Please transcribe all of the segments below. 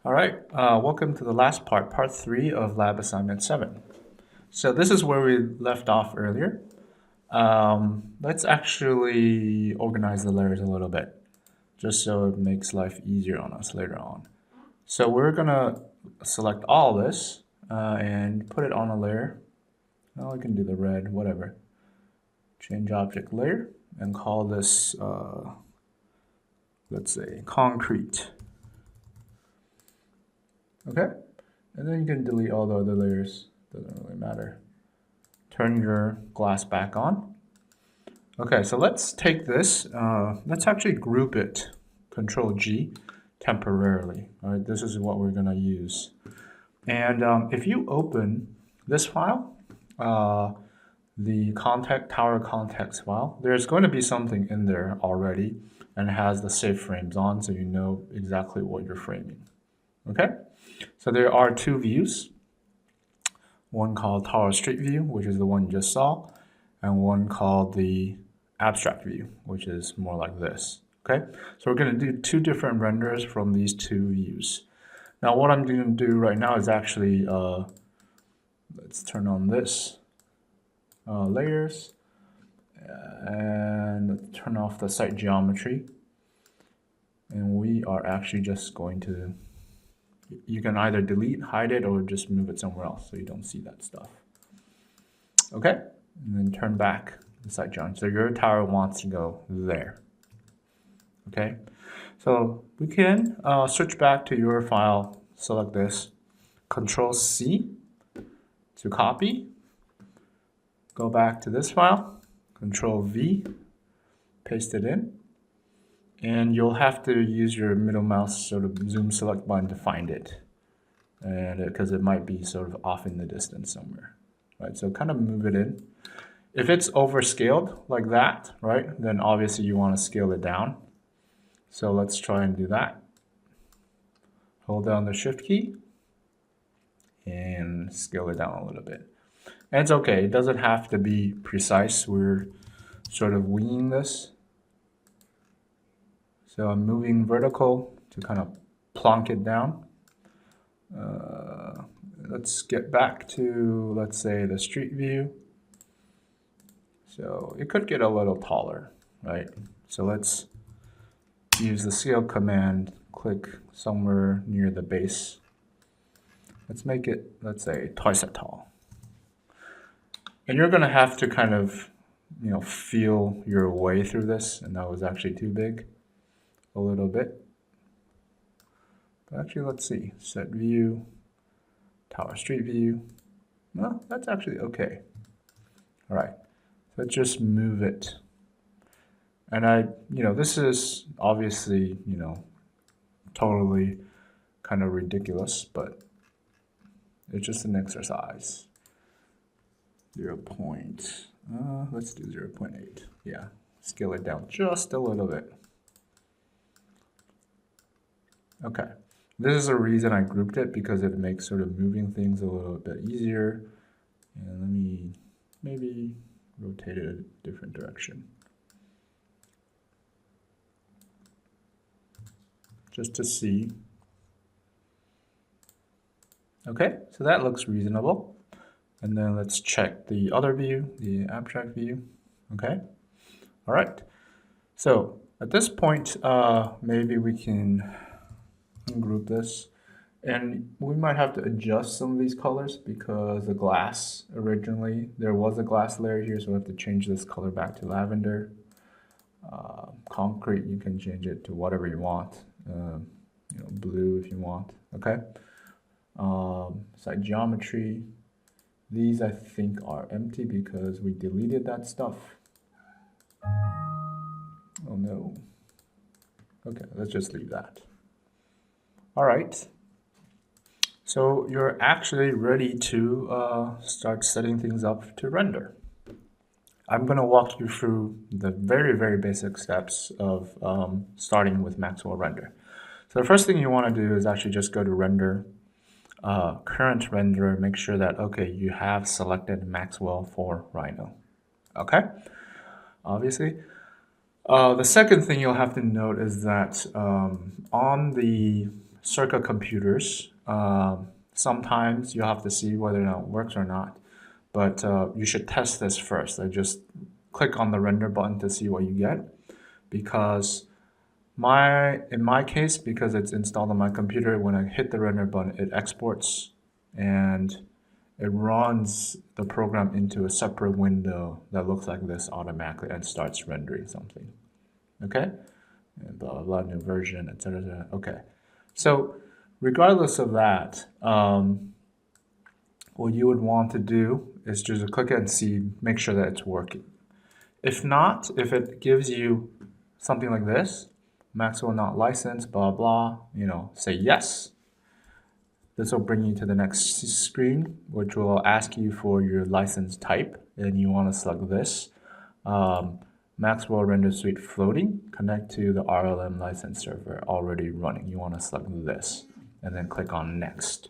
All right, welcome to the last part, part 3 of Lab Assignment 7. So this is where we left off earlier. Let's actually organize the layers a little bit, just so it makes life easier on us later on. So we're gonna select all this and put it on a layer. Well, we can do the red, whatever. Change object layer and call this, let's say, concrete. Okay, and then you can delete all the other layers, doesn't really matter. Turn your glass back on. Okay, so let's take this, let's actually group it, Control G, temporarily. All right, this is what we're gonna use. And if you open this file, the contact tower context file, there's going to be something in there already and it has the save frames on, so you know exactly what you're framing. Okay, so there are two views, one called Tower Street View, which is the one you just saw, and one called the Abstract View, which is more like this. Okay, so we're going to do two different renders from these two views. Now what I'm going to do right now is actually, let's turn on this, layers, and let's turn off the site geometry. And we are actually just going to, you can either delete, hide it, or just move it somewhere else so you don't see that stuff. Okay, and then turn back the site geometry. So your tower wants to go there. Okay, so we can switch back to your file, select this, Control C to copy, go back to this file, Control V, paste it in, and you'll have to use your middle mouse sort of zoom select button to find it, and because it might be sort of off in the distance somewhere, right? So kind of move it in. If it's overscaled like that, right, then obviously you want to scale it down. So let's try and do that. Hold down the shift key and scale it down a little bit. And it's okay, it doesn't have to be precise. We're sort of winging this. So I'm moving vertical to kind of plonk it down. Let's get back to, let's say, the street view. So it could get a little taller, right? So let's use the scale command, click somewhere near the base. Let's make it, let's say, twice that tall. And you're gonna have to kind of, you know, feel your way through this, and that was actually too big, a little bit. But actually, let's see, set view, tower street view. No, that's actually okay. All right, let's just move it. And this is obviously, totally kind of ridiculous, but it's just an exercise. 0. Let's do 0.8. Yeah, scale it down just a little bit. Okay, this is a reason I grouped it, because it makes sort of moving things a little bit easier. And let me maybe rotate it a different direction, just to see. Okay, so that looks reasonable. And then let's check the other view, the abstract view. Okay, all right. So at this point, maybe we can ungroup this. And we might have to adjust some of these colors, because the glass, originally, there was a glass layer here, so we have to change this color back to lavender. Concrete, you can change it to whatever you want. Blue if you want, okay? Site geometry, these I think are empty because we deleted that stuff. Oh no. Okay, let's just leave that. All right. So you're actually ready to start setting things up to render. I'm going to walk you through the very, very basic steps of starting with Maxwell render. So the first thing you want to do is actually just go to render, current renderer, make sure that, okay, you have selected Maxwell for Rhino. Okay, obviously. The second thing you'll have to note is that on the circuit computers, sometimes you have to see whether or not it works or not. But you should test this first. I just click on the render button to see what you get, because in my case, because it's installed on my computer, when I hit the render button, it exports and it runs the program into a separate window that looks like this automatically and starts rendering something. Okay? And blah, blah, blah, new version, etc. Et okay. So regardless of that, what you would want to do is just click it and see, make sure that it's working. If not, if it gives you something like this, Maxwell not licensed, blah, blah, say yes. This will bring you to the next screen, which will ask you for your license type, and you want to select this. Maxwell Render Suite Floating, connect to the RLM license server already running. You want to select this, and then click on Next.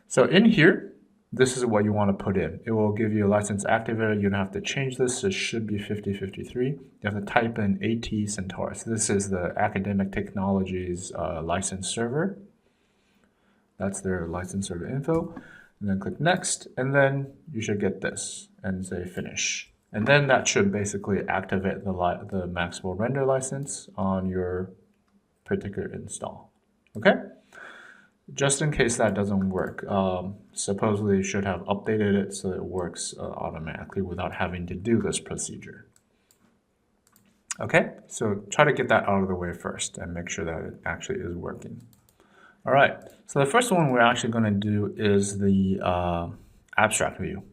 So in here, this is what you want to put in. It will give you a license activator. You don't have to change this. It should be 5053. You have to type in AT Centaurus. This is the Academic Technologies license server. That's their license server info. And then click Next, and then you should get this and say Finish. And then that should basically activate the Maxwell render license on your particular install. Okay? Just in case that doesn't work, supposedly you should have updated it so it works automatically without having to do this procedure. Okay, so try to get that out of the way first and make sure that it actually is working. All right, so the first one we're actually going to do is the abstract view.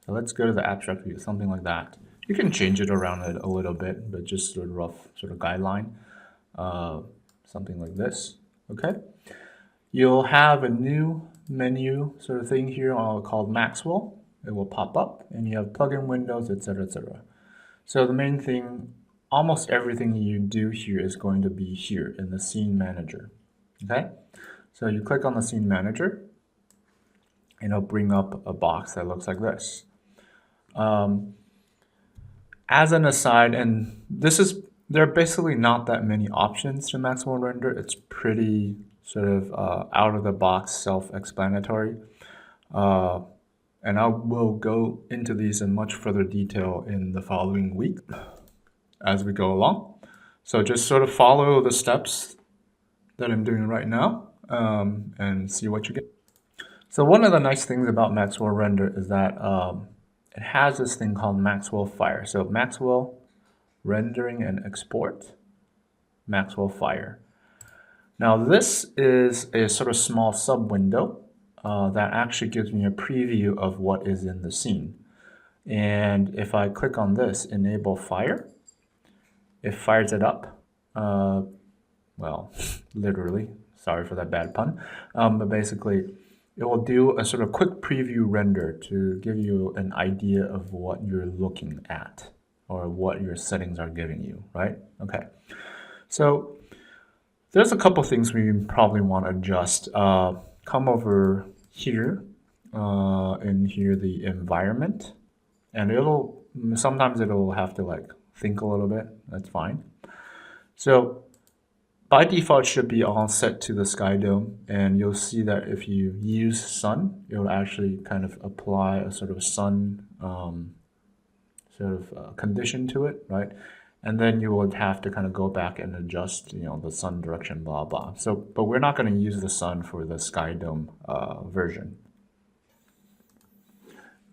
So let's go to the abstract view, something like that. You can change it around a little bit, but just a rough sort of guideline, something like this. Okay. You'll have a new menu sort of thing here called Maxwell. It will pop up, and you have plugin windows, etc., etc. So the main thing, almost everything you do here is going to be here in the scene manager. Okay, so you click on the scene manager, and it'll bring up a box that looks like this. As an aside, and there are basically not that many options to Maxwell render. It's pretty sort of out of the box, self-explanatory. And I will go into these in much further detail in the following week as we go along. So just sort of follow the steps that I'm doing right now and see what you get. So one of the nice things about Maxwell Render is that it has this thing called Maxwell Fire. So Maxwell Rendering and Export, Maxwell Fire. Now this is a sort of small sub-window that actually gives me a preview of what is in the scene. And if I click on this, Enable Fire, it fires it up. Well, literally, sorry for that bad pun, but basically it will do a sort of quick preview render to give you an idea of what you're looking at or what your settings are giving you, right? Okay, so there's a couple things we probably want to adjust. Come over here, in here the environment, and sometimes it'll have to like think a little bit. That's fine. So by default should be all set to the sky dome, and you'll see that if you use sun, it will actually kind of apply a sort of sun condition to it, right? And then you would have to kind of go back and adjust, the sun direction, blah, blah. So, but we're not going to use the sun for the Sky Dome version.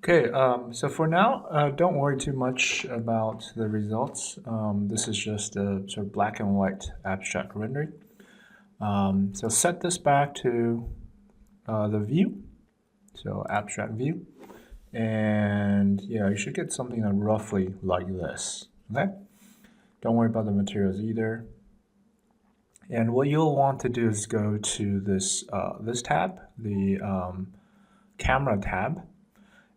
Okay, so for now, don't worry too much about the results. This is just a sort of black and white abstract rendering. So set this back to the view, so abstract view. And yeah, you should get something that roughly like this, okay? Don't worry about the materials either. And what you'll want to do is go to this this tab, the camera tab,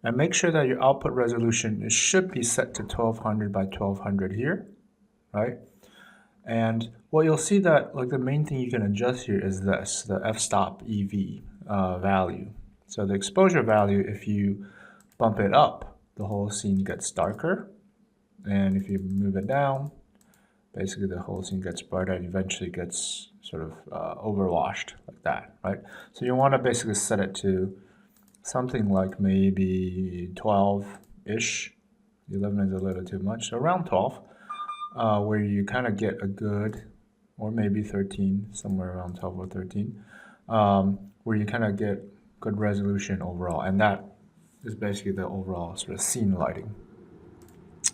and make sure that your output resolution should be set to 1200 by 1200 here, right? And what you'll see that like the main thing you can adjust here is this, the f-stop EV value. So the exposure value, if you bump it up, the whole scene gets darker, and if you move it down, basically the whole scene gets brighter and eventually gets sort of overwashed like that, right? So you want to basically set it to something like maybe 12-ish. 11 is a little too much, so around 12, where you kind of get a good, or maybe 13, somewhere around 12 or 13, where you kind of get good resolution overall, and that is basically the overall sort of scene lighting.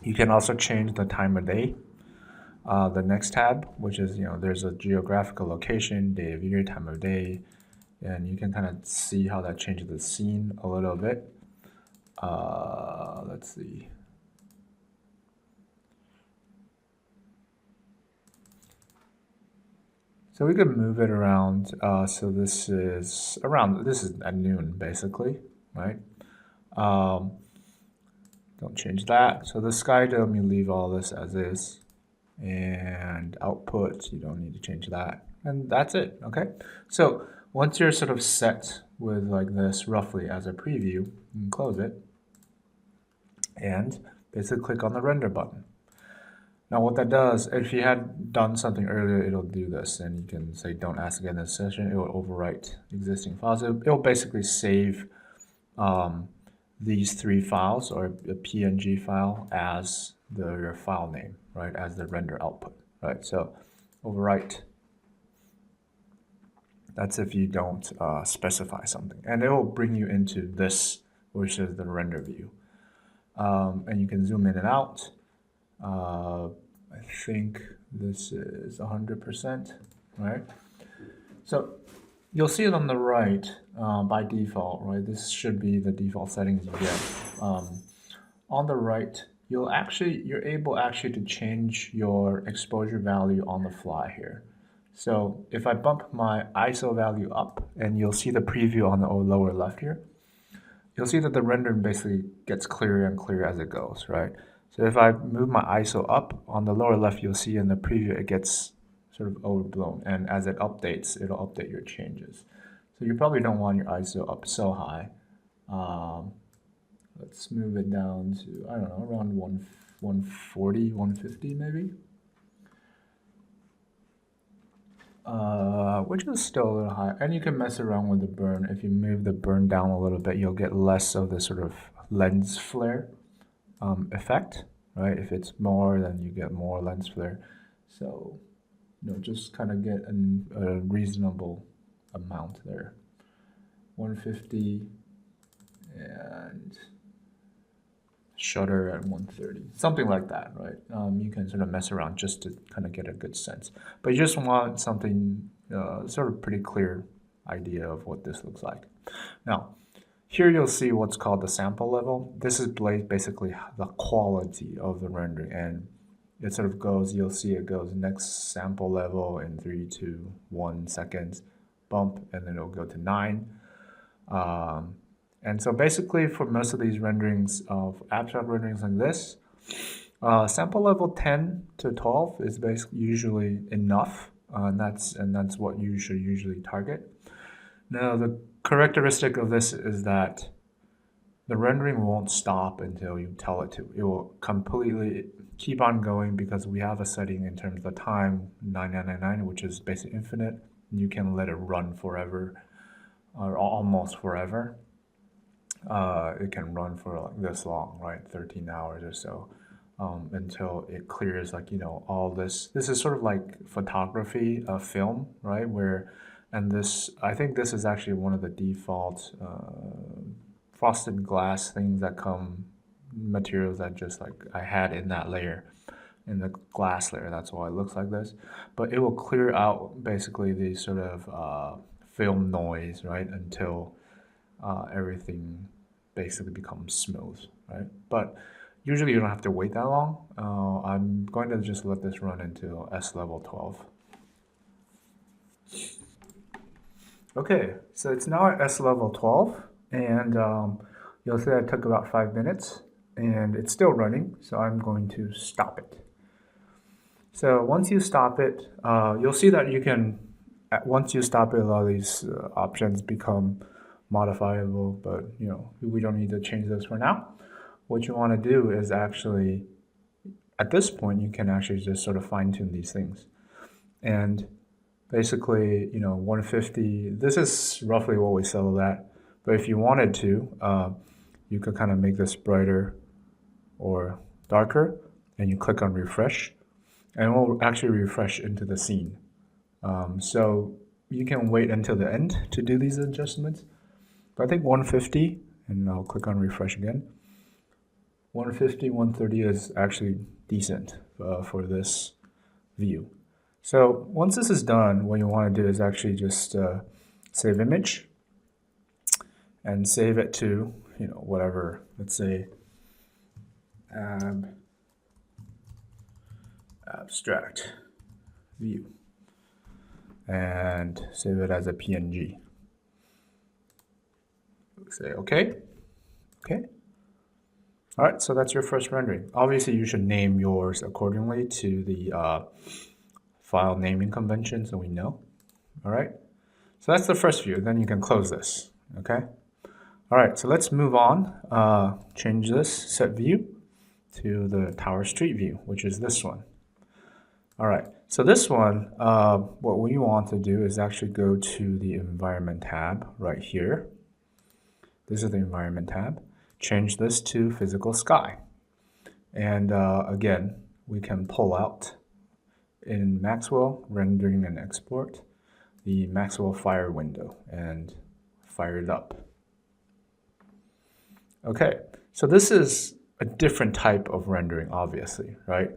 You can also change the time of day. The next tab, which is, there's a geographical location, day of year, time of day, and you can kind of see how that changes the scene a little bit. Let's see. So we could move it around. So this is at noon, basically, right? Don't change that. So the sky dome, you leave all this as is. And output, you don't need to change that. And that's it, okay? So once you're sort of set with like this roughly as a preview, you can close it and basically click on the render button. Now what that does, if you had done something earlier, it'll do this, and you can say don't ask again in this session. It will overwrite existing files. It'll basically save these 3 files, or a PNG file, as your file name, right, as the render output, right? So overwrite. That's if you don't specify something, and it will bring you into this, which is the render view, and you can zoom in and out. I think this is 100%, right? So you'll see it on the right by default, right? This should be the default settings you get. On the right, you're able to change your exposure value on the fly here. So if I bump my ISO value up, and you'll see the preview on the lower left here, you'll see that the rendering basically gets clearer and clearer as it goes, right? So if I move my ISO up, on the lower left, you'll see in the preview it gets sort of overblown, and as it updates, it'll update your changes. So you probably don't want your ISO up so high. Let's move it down to, I don't know, around 140, 150 maybe. Which is still a little high. And you can mess around with the burn. If you move the burn down a little bit, you'll get less of the sort of lens flare effect, right? If it's more, then you get more lens flare. So, just kind of get a reasonable amount there. 150 and shutter at 130, something like that, right? You can sort of mess around just to kind of get a good sense, but you just want something sort of pretty clear idea of what this looks like. Now, here you'll see what's called the sample level. This is basically the quality of the rendering, and it sort of goes, you'll see it goes next sample level in 3, 2, 1 seconds, bump, and then it'll go to 9. And so basically for most of these renderings of abstract renderings like this, sample level 10 to 12 is basically usually enough, and that's what you should usually target. Now the characteristic of this is that the rendering won't stop until you tell it to. It will completely keep on going because we have a setting in terms of the time 9999, which is basically infinite. You can let it run forever, or almost forever. It can run for like this long, right? 13 hours or so, until it clears, like, all this. This is sort of like photography, film, right? I think this is actually one of the default frosted glass things that come, materials that just like I had in that layer, in the glass layer. That's why it looks like this. But it will clear out basically the sort of film noise, right? Until everything basically becomes smooth, right? But usually you don't have to wait that long. I'm going to just let this run until S level 12. Okay, so it's now at S level 12, and you'll see that it took about 5 minutes, and it's still running, so I'm going to stop it. So once you stop it, you'll see that you can, once you stop it, a lot of these options become modifiable, but we don't need to change those for now. What you want to do is actually at this point, you can actually just sort of fine tune these things. And basically, 150, this is roughly what we settled at. But if you wanted to, you could kind of make this brighter or darker, and you click on refresh, and it will actually refresh into the scene. So you can wait until the end to do these adjustments. But I think 150, and I'll click on refresh again. 150, 130 is actually decent for this view. So once this is done, what you want to do is actually just save image and save it to, whatever, let's say abstract view, and save it as a PNG. Say okay. Okay. All right, so that's your first rendering. Obviously, you should name yours accordingly to the file naming convention, so we know. All right, so that's the first view. Then you can close this. Okay. All right, so let's move on. Change this set view to the tower street view, which is this one. All right, so this one, what we want to do is actually go to the environment tab right here. This is the environment tab. Change this to physical sky. And again, we can pull out in Maxwell, rendering and export, the Maxwell Fire window and fire it up. Okay, so this is a different type of rendering, obviously, right?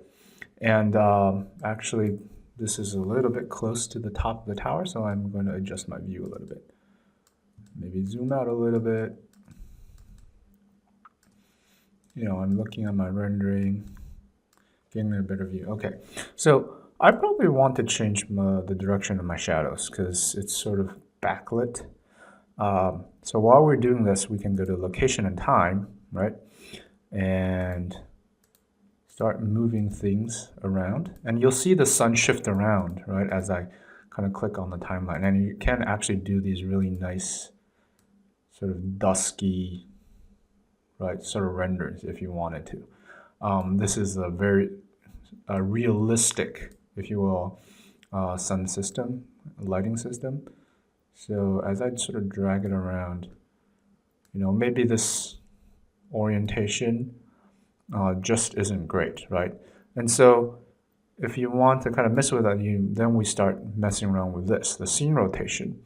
And actually, this is a little bit close to the top of the tower, so I'm going to adjust my view a little bit. Maybe zoom out a little bit. I'm looking at my rendering, getting a better view. Okay, so I probably want to change the direction of my shadows because it's sort of backlit. So while we're doing this, we can go to location and time, right? And start moving things around. And you'll see the sun shift around, right, as I kind of click on the timeline. And you can actually do these really nice sort of dusky, right, sort of renders if you wanted to. This is a very realistic, if you will, sun system, lighting system. So as I sort of drag it around, maybe this orientation just isn't great, right? And so if you want to kind of mess with that, then we start messing around with this, the scene rotation,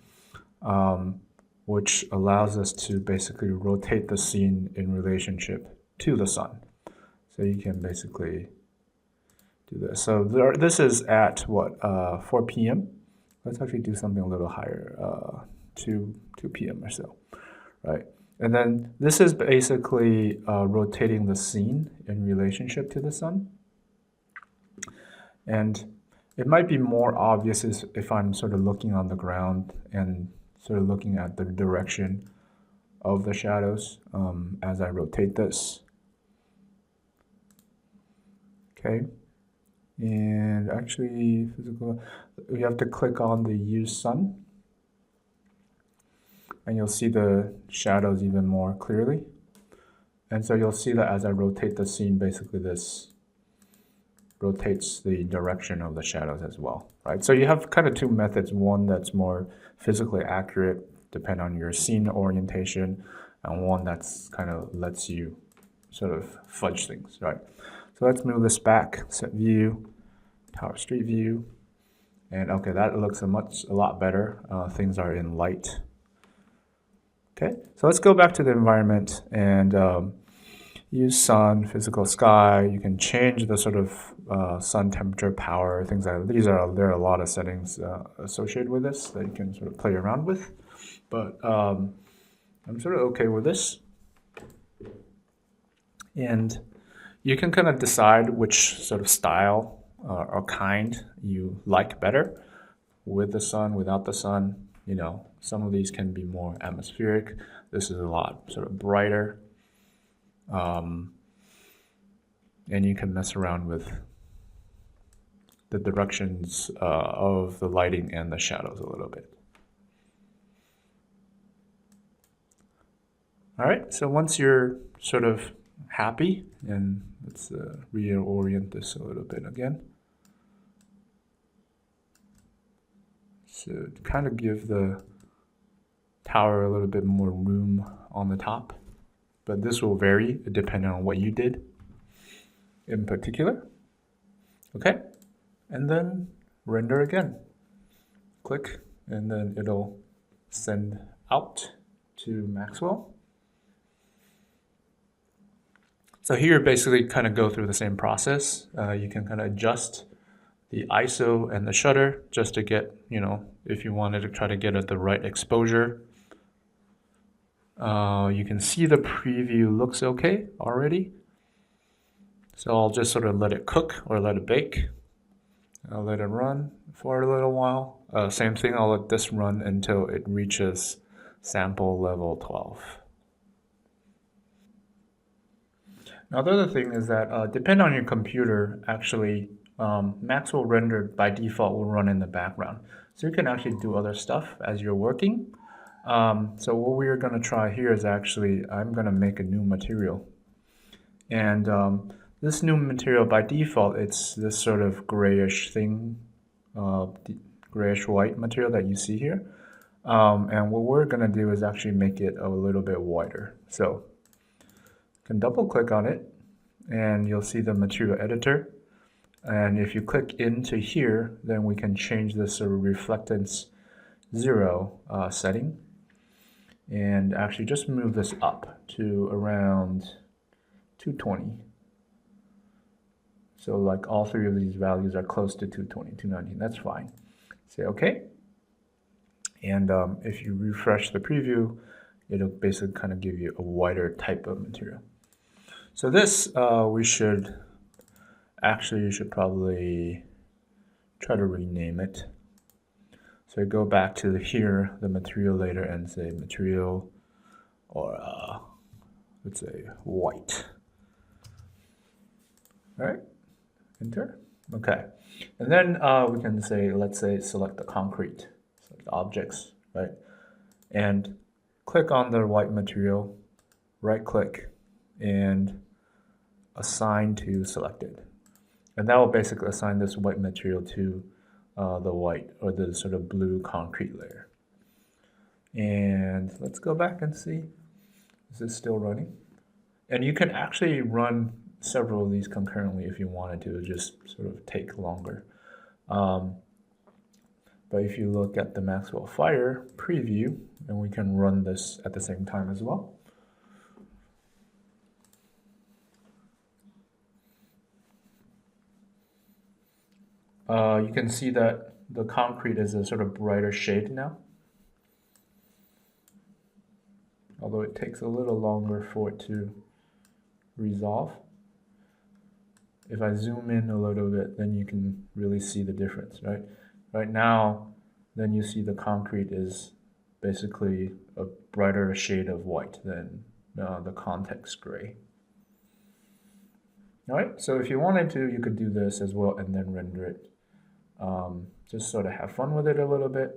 which allows us to basically rotate the scene in relationship to the sun. So you can basically do this. So this is at what, 4 p.m. Let's actually do something a little higher, 2 p.m. or so, right? And then this is basically rotating the scene in relationship to the sun. And it might be more obvious if I'm sort of looking on the ground and sort of looking at the direction of the shadows as I rotate this. Okay. And actually, we have to click on the use sun. And you'll see the shadows even more clearly. And so you'll see that as I rotate the scene, basically this rotates the direction of the shadows as well, right? So you have kind of two methods, one that's more physically accurate, depending on your scene orientation, and one that's kind of lets you sort of fudge things, right? So let's move this back, set view, tower street view, and okay, that looks a lot better. Things are in light. Okay, so let's go back to the environment and use sun, physical sky. You can change the sort of sun temperature, power, things like that. There are a lot of settings associated with this that you can sort of play around with. But I'm sort of okay with this. And you can kind of decide which sort of style or kind you like better, with the sun, without the sun. Some of these can be more atmospheric. This is a lot sort of brighter. And you can mess around with the directions of the lighting and the shadows a little bit. All right, so once you're sort of happy. And let's reorient this a little bit again. So to kind of give the tower a little bit more room on the top. But this will vary depending on what you did in particular. Okay, and then render again. Click, and then it'll send out to Maxwell. So here basically kind of go through the same process. You can kind of adjust the ISO and the shutter just to get, if you wanted to try to get at the right exposure. You can see the preview looks okay already. So I'll just sort of let it cook or let it bake. I'll let it run for a little while. Same thing, I'll let this run until it reaches sample level 12. Now the other thing is that depending on your computer, actually Maxwell Render by default will run in the background. So you can actually do other stuff as you're working. So what we're going to try here is actually, I'm going to make a new material. And this new material by default, it's this sort of grayish thing, grayish white material that you see here. And what we're going to do is actually make it a little bit whiter. So you can double click on it and you'll see the material editor. And if you click into here, then we can change this sort of reflectance 0 setting. And actually just move this up to around 220. So like all three of these values are close to 220, 219, that's fine. Say okay. And if you refresh the preview, it'll basically kind of give you a wider type of material. So this, you should probably try to rename it. So go back to here, the material later, and say material, or let's say white. All right, enter. Okay, and then we can say, let's say, select the concrete, select the objects, right? And click on the white material, right click, and assign to selected. And that will basically assign this white material to the white or the sort of blue concrete layer. And let's go back and see, is this still running? And you can actually run several of these concurrently if you wanted to, just sort of take longer. But if you look at the Maxwell Fire preview, and we can run this at the same time as well. You can see that the concrete is a sort of brighter shade now. Although it takes a little longer for it to resolve. If I zoom in a little bit, then you can really see the difference, right? Right now, then you see the concrete is basically a brighter shade of white than the context gray. All right, so if you wanted to, you could do this as well and then render it. Just sort of have fun with it a little bit.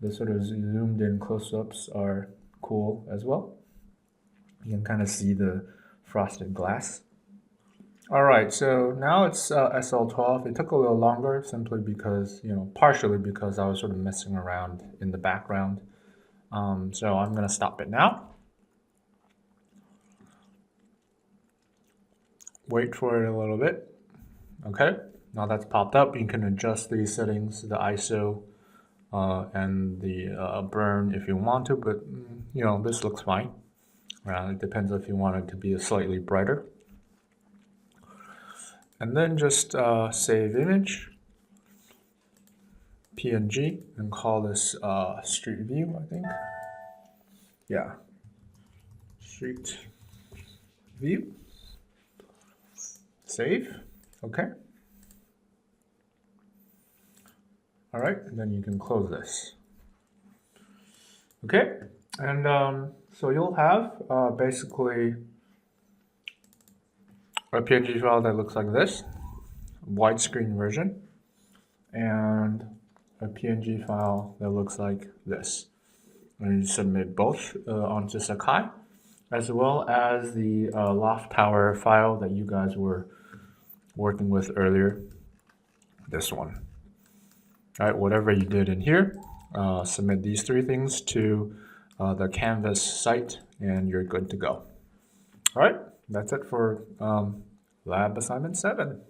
The sort of zoomed in close-ups are cool as well. You can kind of see the frosted glass. All right, so now it's SL12. It took a little longer simply because, partially because I was sort of messing around in the background. So I'm gonna stop it now. Wait for it a little bit. Okay, now that's popped up. You can adjust these settings, the ISO and the burn if you want to, but this looks fine. It depends if you want it to be slightly brighter. And then just save image, PNG, and call this street view, I think. Yeah, street view. Save, okay. All right, and then you can close this. Okay, and so you'll have basically a PNG file that looks like this, widescreen version, and a PNG file that looks like this. And you submit both onto Sakai, as well as the loft tower file that you guys were working with earlier, this one. All right, whatever you did in here, submit these 3 things to the Canvas site and you're good to go. All right, that's it for Lab Assignment 7.